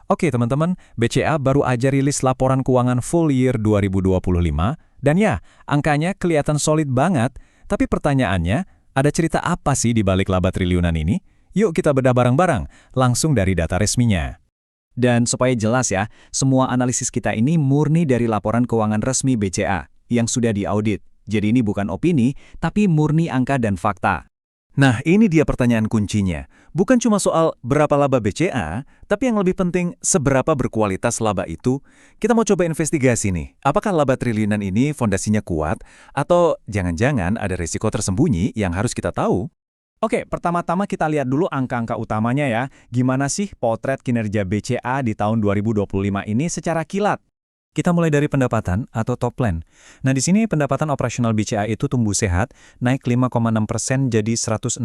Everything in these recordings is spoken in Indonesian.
Oke teman-teman, BCA baru aja rilis laporan keuangan full year 2025, dan ya, angkanya kelihatan solid banget, tapi pertanyaannya, ada cerita apa sih di balik laba triliunan ini? Yuk kita bedah bareng-bareng, langsung dari data resminya. Dan supaya jelas ya, semua analisis kita ini murni dari laporan keuangan resmi BCA yang sudah diaudit. Jadi ini bukan opini, tapi murni angka dan fakta. Nah, ini dia pertanyaan kuncinya. Bukan cuma soal berapa laba BCA, tapi yang lebih penting, seberapa berkualitas laba itu. Kita mau coba investigasi nih, apakah laba triliunan ini fondasinya kuat, atau jangan-jangan ada risiko tersembunyi yang harus kita tahu? Oke, pertama-tama kita lihat dulu angka-angka utamanya ya. Gimana sih potret kinerja BCA di tahun 2025 ini secara kilat? Kita mulai dari pendapatan atau top line. Nah, di sini pendapatan operasional BCA itu tumbuh sehat, naik 5,6% jadi 106,7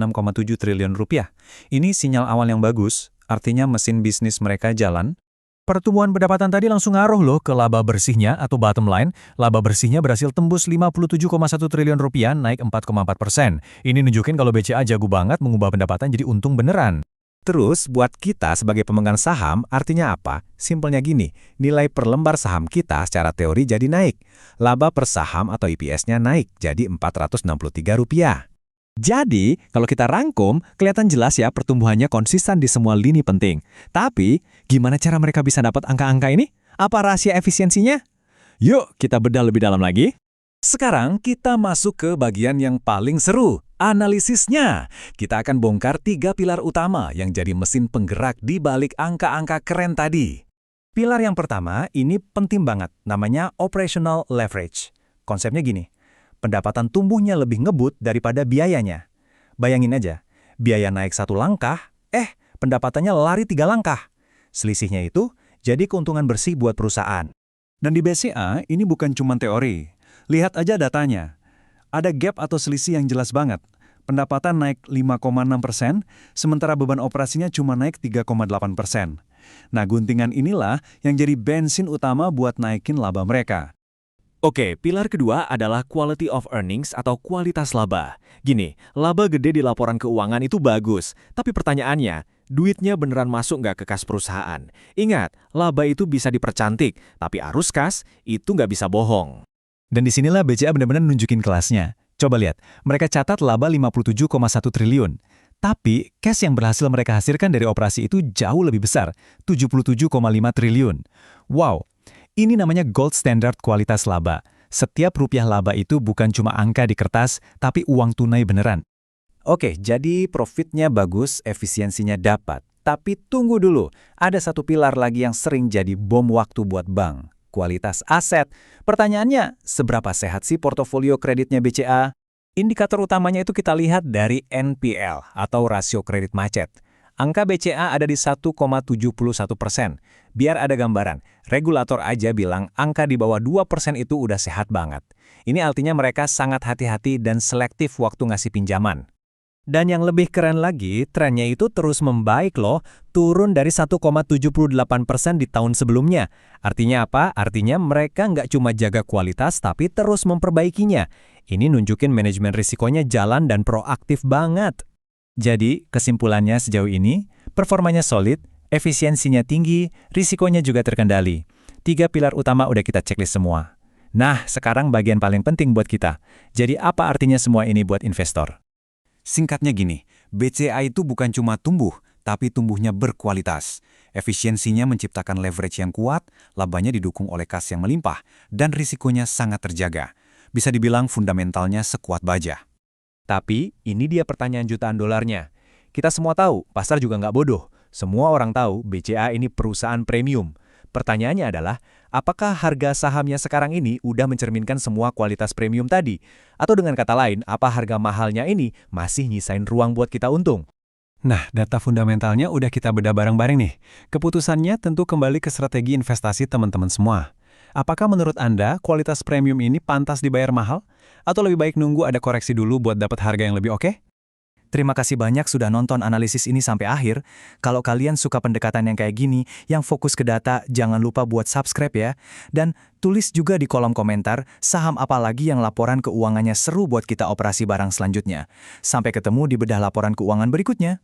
triliun rupiah. Ini sinyal awal yang bagus, artinya mesin bisnis mereka jalan. Pertumbuhan pendapatan tadi langsung ngaruh loh ke laba bersihnya atau bottom line. Laba bersihnya berhasil tembus 57,1 triliun rupiah, naik 4,4%. Ini nunjukin kalau BCA jago banget mengubah pendapatan jadi untung beneran. Terus, buat kita sebagai pemegang saham, artinya apa? Simpelnya gini, nilai per lembar saham kita secara teori jadi naik. Laba per saham atau EPS-nya naik, jadi Rp463. Jadi, kalau kita rangkum, kelihatan jelas ya pertumbuhannya konsisten di semua lini penting. Tapi, gimana cara mereka bisa dapat angka-angka ini? Apa rahasia efisiensinya? Yuk, kita bedah lebih dalam lagi. Sekarang kita masuk ke bagian yang paling seru, analisisnya. Kita akan bongkar 3 pilar utama yang jadi mesin penggerak di balik angka-angka keren tadi. Pilar yang pertama ini penting banget, namanya operational leverage. Konsepnya gini, pendapatan tumbuhnya lebih ngebut daripada biayanya. Bayangin aja, biaya naik 1 langkah, pendapatannya lari 3 langkah. Selisihnya itu jadi keuntungan bersih buat perusahaan. Dan di BCA ini bukan cuma teori. Lihat aja datanya. Ada gap atau selisih yang jelas banget. Pendapatan naik 5,6%, sementara beban operasinya cuma naik 3,8%. Nah, guntingan inilah yang jadi bensin utama buat naikin laba mereka. Oke, pilar kedua adalah quality of earnings atau kualitas laba. Gini, laba gede di laporan keuangan itu bagus, tapi pertanyaannya, duitnya beneran masuk nggak ke kas perusahaan? Ingat, laba itu bisa dipercantik, tapi arus kas itu nggak bisa bohong. Dan disinilah BCA benar-benar nunjukin kelasnya. Coba lihat, mereka catat laba 57,1 triliun. Tapi, cash yang berhasil mereka hasilkan dari operasi itu jauh lebih besar, 77,5 triliun. Wow, ini namanya gold standard kualitas laba. Setiap rupiah laba itu bukan cuma angka di kertas, tapi uang tunai beneran. Oke, jadi profitnya bagus, efisiensinya dapat. Tapi tunggu dulu, ada satu pilar lagi yang sering jadi bom waktu buat bank. Kualitas aset. Pertanyaannya, seberapa sehat sih portofolio kreditnya BCA? Indikator utamanya itu kita lihat dari NPL atau rasio kredit macet. Angka BCA ada di 1,71%. Biar ada gambaran, regulator aja bilang angka di bawah 2% itu udah sehat banget. Ini artinya mereka sangat hati-hati dan selektif waktu ngasih pinjaman. Dan yang lebih keren lagi, trennya itu terus membaik loh, turun dari 1,78% di tahun sebelumnya. Artinya apa? Artinya mereka nggak cuma jaga kualitas, tapi terus memperbaikinya. Ini nunjukin manajemen risikonya jalan dan proaktif banget. Jadi, kesimpulannya sejauh ini, performanya solid, efisiensinya tinggi, risikonya juga terkendali. 3 pilar utama udah kita checklist semua. Nah, sekarang bagian paling penting buat kita. Jadi apa artinya semua ini buat investor? Singkatnya gini, BCA itu bukan cuma tumbuh, tapi tumbuhnya berkualitas. Efisiensinya menciptakan leverage yang kuat, labanya didukung oleh kas yang melimpah, dan risikonya sangat terjaga. Bisa dibilang fundamentalnya sekuat baja. Tapi, ini dia pertanyaan jutaan dolarnya. Kita semua tahu, pasar juga nggak bodoh. Semua orang tahu BCA ini perusahaan premium. Pertanyaannya adalah, apakah harga sahamnya sekarang ini udah mencerminkan semua kualitas premium tadi? Atau dengan kata lain, apa harga mahalnya ini masih nyisain ruang buat kita untung? Nah, data fundamentalnya udah kita bedah bareng-bareng nih. Keputusannya tentu kembali ke strategi investasi teman-teman semua. Apakah menurut Anda kualitas premium ini pantas dibayar mahal? Atau lebih baik nunggu ada koreksi dulu buat dapat harga yang lebih oke? Terima kasih banyak sudah nonton analisis ini sampai akhir. Kalau kalian suka pendekatan yang kayak gini, yang fokus ke data, jangan lupa buat subscribe ya. Dan tulis juga di kolom komentar saham apa lagi yang laporan keuangannya seru buat kita operasi barang selanjutnya. Sampai ketemu di bedah laporan keuangan berikutnya.